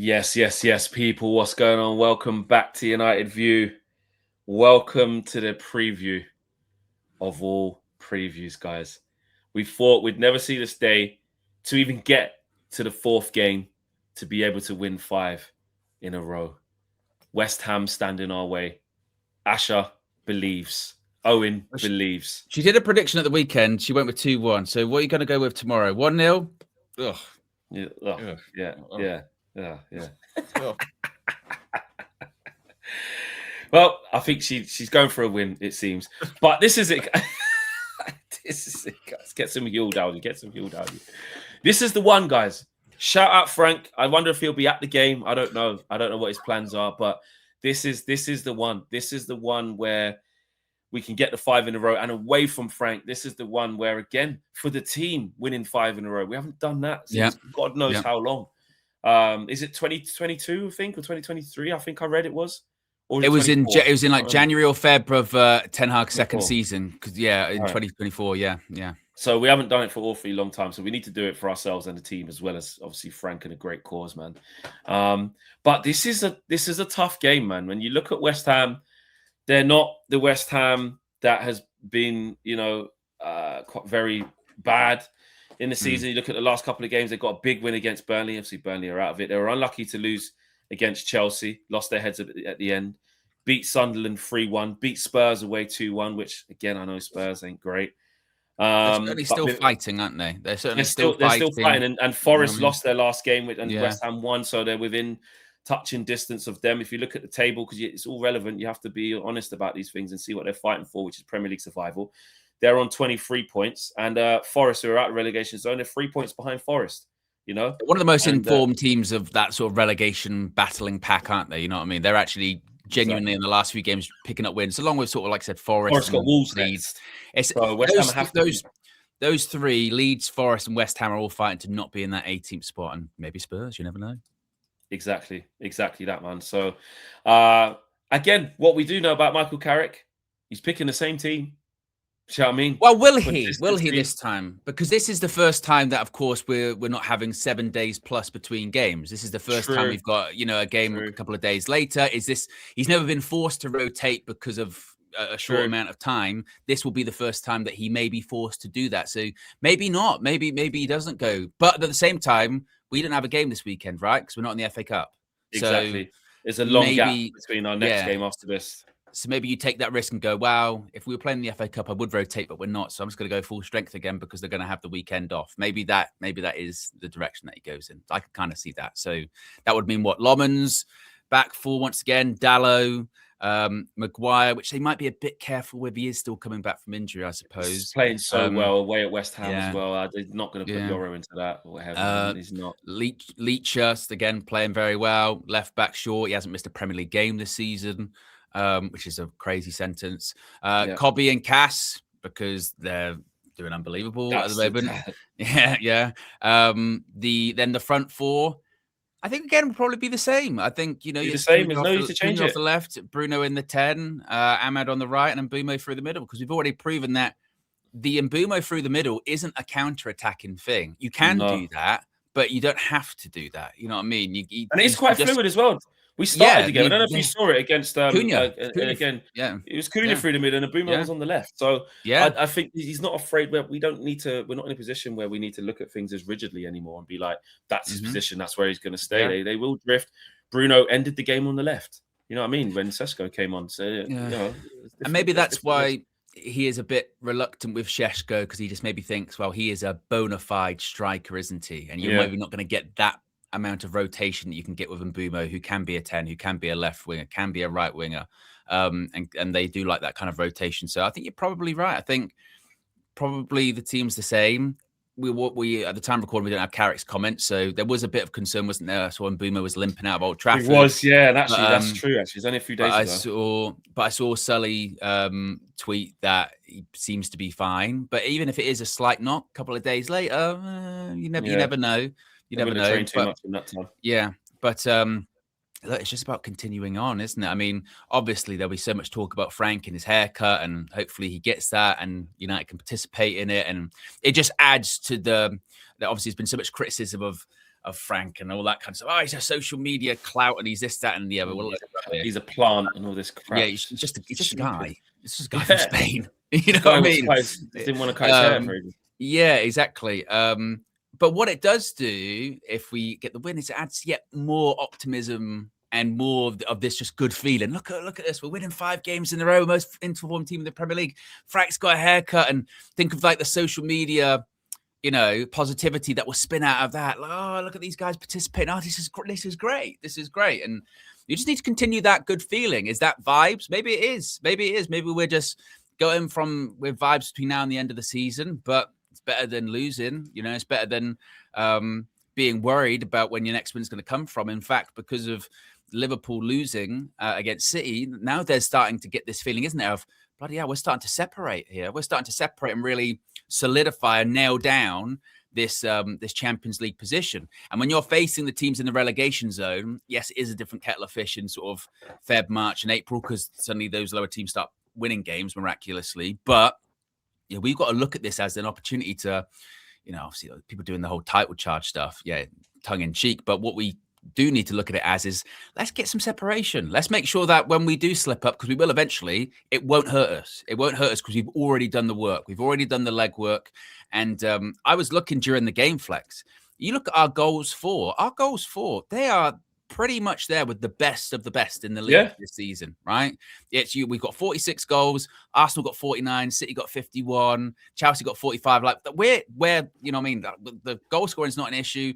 Yes, people. What's going on? Welcome back to United View. Welcome to the preview of all previews, guys. We thought we'd never see this day to even get to the fourth game to be able to win 5 in a row. West Ham stand in our way. Asha believes. Owen believes. She did a prediction at the weekend. She went with 2-1. So what are you going to go with tomorrow? 1-0? Ugh. Yeah. Well, I think she's going for a win, it seems. But this is it. This is it, guys. Get some yield out of you. This is the one, guys. Shout out Frank. I wonder if he'll be at the game. I don't know what his plans are, but this is the one. This is the one where we can get the 5 in a row. And away from Frank, this is the one where, again, for the team, winning 5 in a row. We haven't done that since God knows how long. Is it 2022, I think, or 2023? I think I read it was. Or it was in like January or Feb of Ten Hag's second season. Because in 2024, yeah. So we haven't done it for an awfully long time. So we need to do it for ourselves and the team, as well as obviously Frank and a great cause, man. But this is a tough game, man. When you look at West Ham, they're not the West Ham that has been, quite very bad in the season. You look at the last couple of games, they got a big win against Burnley. Obviously, Burnley are out of it. They were unlucky to lose against Chelsea, lost their heads at the end, beat Sunderland 3-1, beat Spurs away 2-1, which, again, I know Spurs ain't great. They're certainly still fighting, aren't they? They're still fighting. And Forest lost their last game, and West Ham won, so they're within touching distance of them. If you look at the table, because it's all relevant, you have to be honest about these things and see what they're fighting for, which is Premier League survival. They're on 23 points, and Forest, who are out of relegation zone, they're 3 points behind Forest. One of the most informed teams of that sort of relegation battling pack, aren't they? You know what I mean? They're actually genuinely in the last few games picking up wins, along with sort of, like I said, Forest got Wolves, Leeds. Those 3, Leeds, Forest, and West Ham, are all fighting to not be in that 18th spot, and maybe Spurs. You never know. Exactly that, man. So, again, what we do know about Michael Carrick, he's picking the same team. You know what I mean? Well, will he this time? Because this is the first time that, of course, we're not having 7 days plus between games. This is the first time we've got, a game a couple of days later. He's never been forced to rotate because of a short amount of time. This will be the first time that he may be forced to do that. So maybe not. Maybe he doesn't go. But at the same time, we didn't have a game this weekend, right? Because we're not in the FA Cup. Exactly. So there's a long gap between our next game after this. So maybe you take that risk and go, wow, if we were playing the FA Cup, I would rotate, but we're not. So I'm just going to go full strength again because they're going to have the weekend off. Maybe that is the direction that he goes in. I can kind of see that. So that would mean what? Lomans back full once again, Dallo, Maguire, which they might be a bit careful with. He is still coming back from injury, I suppose. He's playing so well away at West Ham as well. They're not going to put Euro into that or whatever. He's not. Leach again playing very well. Left back short. He hasn't missed a Premier League game this season. Which is a crazy sentence. Cobby and Cass, because they're doing unbelievable at the moment. Yeah. Then the front 4, I think again will probably be the same. I think the same. There's no need to change it. Off the left, Bruno in the 10, Ahmad on the right, and Mbumo through the middle. Because we've already proven that the Mbumo through the middle isn't a counter-attacking thing. You can do that, but you don't have to do that. You know what I mean? And it's quite fluid as well. We started again. I don't know if you saw it against Cunha. Again, it was Cunha through the middle and Mbumo was on the left. So I think he's not afraid. We're not in a position where we need to look at things as rigidly anymore and be like, that's his position, that's where he's going to stay. They will drift. Bruno ended the game on the left. You know what I mean? When Sesko came on. So, and maybe that's why he is a bit reluctant with Šeško, because he just maybe thinks, well, he is a bona fide striker, isn't he? And you're maybe not going to get that amount of rotation that you can get with Mbumo, who can be a 10, who can be a left winger, can be a right winger. And they do like that kind of rotation. So I think you're probably right. I think probably the team's the same. We at the time of recording, we don't have Carrick's comments, so there was a bit of concern, wasn't there? I saw Mbumo was limping out of Old Trafford. He was, and actually that's true. Actually, it's only a few days ago. I saw Sully tweet that he seems to be fine, but even if it is a slight knock, a couple of days later, you never know. You never know. Train too much in that time. Yeah, but look, it's just about continuing on, isn't it? I mean, obviously there'll be so much talk about Frank and his haircut, and hopefully he gets that, and United can participate in it, and it just adds to the. Obviously, there's been so much criticism of Frank and all that kind of stuff. Oh, he's a social media clout and he's this, that, and the other. Well, he's a plant and all this crap. Yeah, he's just a guy. It's just a guy from Spain. You know what I mean? Didn't want to cut his hair for him. Yeah, exactly. But what it does do, if we get the win, is it adds yet more optimism and more of this just good feeling. Look at this. We're winning 5 games in a row, most informed team in the Premier League. Frank's got a haircut, and think of like the social media, you know, positivity that will spin out of that. Like, oh, look at these guys participating. Oh, this is great. This is great. And you just need to continue that good feeling. Is that vibes? Maybe it is. Maybe we're just going with vibes between now and the end of the season, but it's better than losing. You know, it's better than being worried about when your next win's going to come from. In fact, because of Liverpool losing against City, now they're starting to get this feeling, isn't it, of bloody hell, we're starting to separate here. We're starting to separate and really solidify and nail down this Champions League position. And when you're facing the teams in the relegation zone, yes, it is a different kettle of fish in sort of Feb, March, and April, because suddenly those lower teams start winning games miraculously. But yeah, we've got to look at this as an opportunity to, you know, obviously people doing the whole title charge stuff, yeah, tongue in cheek. But what we do need to look at it as is, let's get some separation. Let's make sure that when we do slip up, because we will eventually, it won't hurt us. It won't hurt us because we've already done the work. We've already done the legwork. And I was looking during the game flex. You look at our goals for. They are pretty much there with the best of the best in the league this season, right? We've got 46 goals. Arsenal got 49. City got 51. Chelsea got 45. Like we're you know what I mean? The goal scoring is not an issue.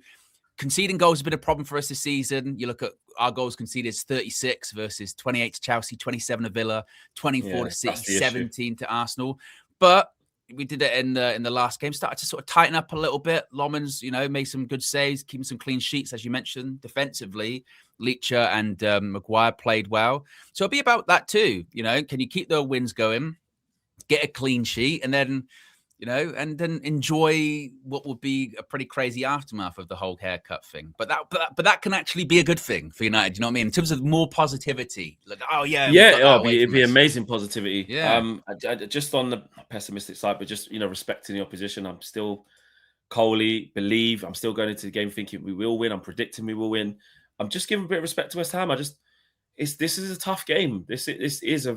Conceding goals has been a problem for us this season. You look at our goals conceded is 36 versus 28 to Chelsea, 27 to Villa, 24 to City, 17 to Arsenal. But we did it in the last game. Started to sort of tighten up a little bit. Lomans, you know, made some good saves, keeping some clean sheets, as you mentioned. Defensively, Leacher and Maguire played well. So it'll be about that too. You know, can you keep the wins going, get a clean sheet, and then, you know, and then enjoy what would be a pretty crazy aftermath of the whole haircut thing. But that can actually be a good thing for United. You know what I mean? In terms of more positivity. Like, oh yeah, it'd be amazing positivity. Yeah. Just on the pessimistic side, but just, you know, respecting the opposition. I'm still Coley, believe. I'm still going into the game thinking we will win. I'm predicting we will win. I'm just giving a bit of respect to West Ham. This is a tough game. This is a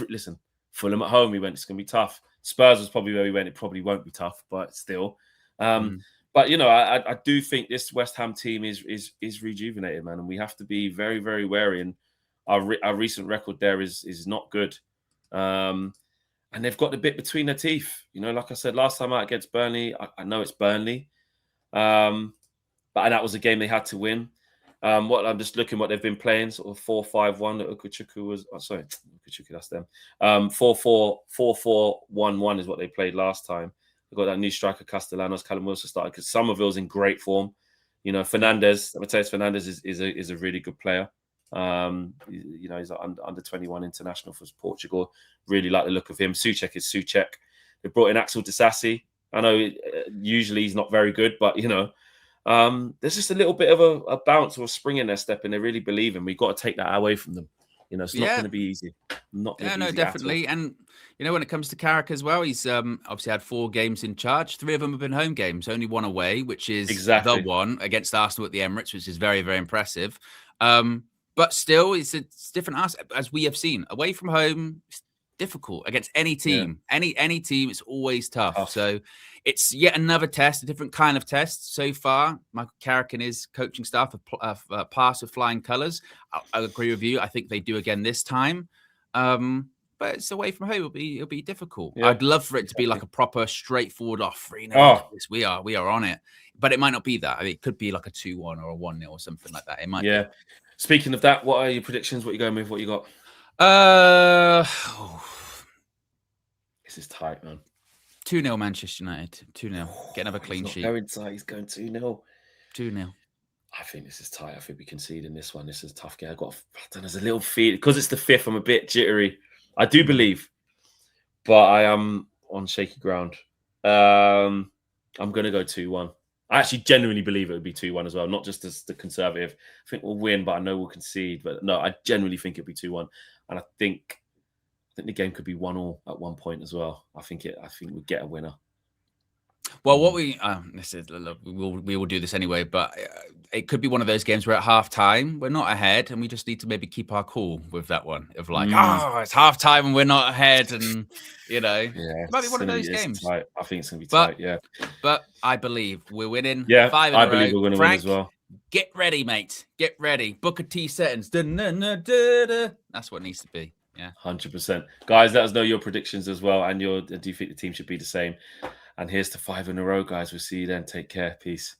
listen. Fulham at home, we went. It's going to be tough. Spurs was probably where we went. It probably won't be tough, but still. But you know, I do think this West Ham team is rejuvenated, man, and we have to be very, very wary. And our recent record there is not good. And they've got the bit between their teeth. You know, like I said last time out against Burnley, I know it's Burnley, but that was a game they had to win. I'm just looking what they've been playing, sort of 4-5-1. Ukuchuku was Ukuchuku, that's them. 4-4-1-1 is what they played last time. They've got that new striker Castellanos. Callum Wilson started because Somerville's in great form. You know, Fernandes is a really good player. You know, he's an under 21 international for Portugal. Really like the look of him. Souček is Souček. They brought in Axel Disasi. I know usually he's not very good, but you know, there's just a little bit of a bounce or a spring in their step, and they really believe in. We've got to take that away from them. You know, it's not going to be easy. Definitely. And you know, when it comes to Carrick as well, he's obviously had 4 games in charge. 3 of them have been home games, only 1 away, which is the one against Arsenal at the Emirates, which is very, very impressive. But still, it's different as we have seen. Away from home, it's difficult against any team. Any team, it's always tough. So it's yet another test, a different kind of test. So far, Michael Carrick and his coaching staff have passed with flying colours. I agree with you. I think they do again this time. But it's away from home. It'll be difficult. Yeah. I'd love for it to be like a proper straightforward 3-0. We are on it. But it might not be that. I mean, it could be like a 2-1 or a 1-0 or something like that. It might be. Speaking of that, what are your predictions? What are you going with? What you got? This is tight, man. 2-0 Manchester United. 2-0. Get another clean sheet. Going tight. He's going 2-0. 2-0. I think this is tight. I think we concede in this one. This is a tough game. There's a little feel because it's the 5th. I'm a bit jittery. I do believe, but I am on shaky ground. I'm going to go 2-1. I actually genuinely believe it would be 2-1 as well, not just as the conservative. I think we'll win, but I know we'll concede. But no, I genuinely think it'd be 2-1, and I think the game could be 1-1 at one point as well. I think we'd get a winner. Well, what we we will do this anyway, but it could be one of those games where at half time we're not ahead, and we just need to maybe keep our cool with that one. Of like, it's half time and we're not ahead, and it might be one of those games. Tight. I think it's gonna be tight. Yeah, but I believe we're winning. Yeah, 5 in a row. I believe we're gonna win as well. Get ready, mate. Get ready. Booker T settings. That's what it needs to be. Yeah, 100%. Guys, let us know your predictions as well, and do you think the team should be the same? And here's to 5 in a row, guys. We'll see you then. Take care. Peace.